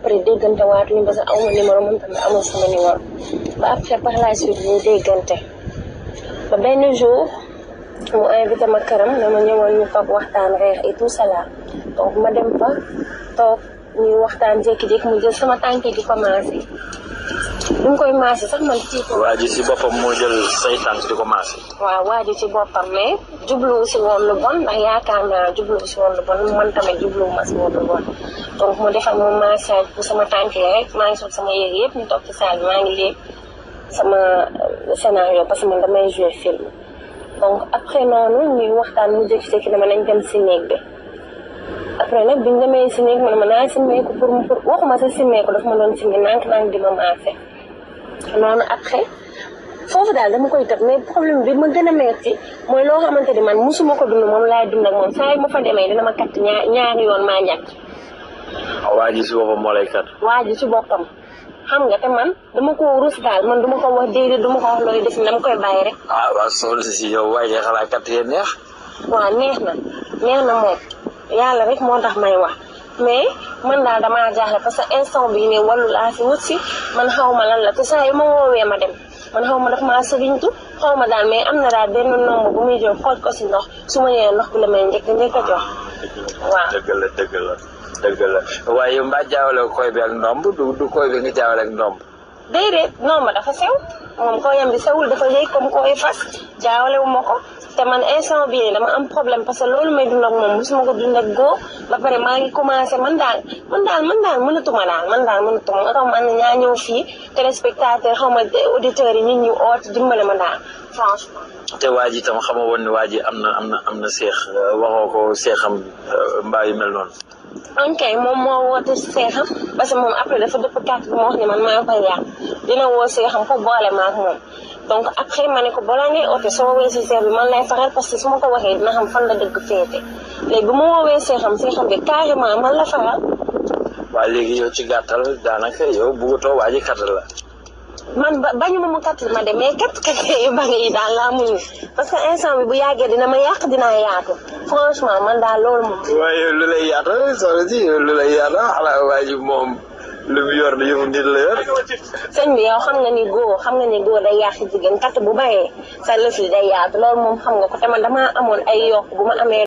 après déggante waatuñu parce que aw ma numéro moom tamit amul sama numéro ba après par la suite ñu déggante ba benn jour mu invité ma këram dama ñëwal ñu toog waxtaan reer et tout ça là donc ma dem fa toog ñuy waxtaan jékki-jékki mu jël sama tànk di commencé bi mu koy maase sax man tiit. waa ji si boppam moo jël say tànk di ko maase. waaw waa ji ci boppam mais jubluwu si woon lu bon ndax yaakaar naa jubluwu si woon lu bon man tamit jubluwu ma si woon lu bon donc mu defal ma massage pour sama tànk yi rek maa ngi sol sama yére yëpp ñu toog ci salle bi maa ngi léegi sama scénario parce que man damay jouer film donc après noonu ñuy waxtaan mu jékki-jékki dama nañ dem si néeg bi. après nag biñ demee si néeg man ma naa simmeeku pour waxuma sa simmeeku daf ma doon simmi nànk di ma maase noonu après foofu daal dama koy tëb mais problème bi ma gën a metti mooy loo xamante ni man musuma ko dund moom laay dund ak moom saa yi ma fa demee dina ma katt ñaari yoon maa ñàkk. waa ji si boppam moo lay kat. waa ji si boppam xam nga te man dama ko rus daal man duma ko wax déedéet duma ko wax looy def dama koy bàyyi rek. waaw soxna si yow waaye de xalaat kat yee neex. waaw neex na moom yàlla rek moo tax may wax. mais man daal damaa jaaxle parce que instant bii ne wàllu laa fi wut si man xaw ma lan la te saa yu ma woowee ma dem man xaw ma daf maa sëriñtu xaw ma daal mais am na daal benn nombre bu muy jox xool ko si ndox su ma ñëwee ndox bi la may njëkk a jox. waaw dëgg la waaye mbaa jaawale koy bi ak ndomb du koy bi nga jaawale ak ndomb. déedéet nombre dafa sew moom koyam bi sewul dafa yëy comme koy fas jaawale wu ma ko. te man instant bii dama am problème parce que loolu may dund ak moom mosuma ko dund ak góor ba pare maa ngi commencé man daal mënatuma xaw ma ñaa ñëw fii téléspectateur xaw ma auditeurs yi nit ñi oot dimbale ma daal franchement. te waa ji tam xama woon ne waa ji am na seex waxoo ko seexam mbaa yu mel noonu. ok moom moo woote seexam parce que moom après dafa dëpp carte bi moo wax ne man maa koy yàq dina woo seexam ko boole ma ak moom. donc après ma ne ko balaa ngay oote soo woowee si seex bi man lay faral parce que su ma ko waxee dina xam fan la dëgg féete léegi bu ma woowee seexam bi carrément man la faral. waaw léegi yow ci gàttal daanaka yow bëggatoo waa ji kattal la. man bañu ma mu kattal ma de mais kat yu bari yi daal laa muñu parce que instant bi bu yàggee dina ma yàq dinaa yaatu franchement man daal loolu moom. waaye lu lay yaatu soxna si lu lay yaatu xanaa waa ji moom. lu mu yor di yëfu nit la yor. sëñ bi yow xam nga ni góor day yàq jigéen kat bu bàyyee sa lëf li day yaatu loolu moom xam nga ko te man damaa amoon ay yokk bu ma amee.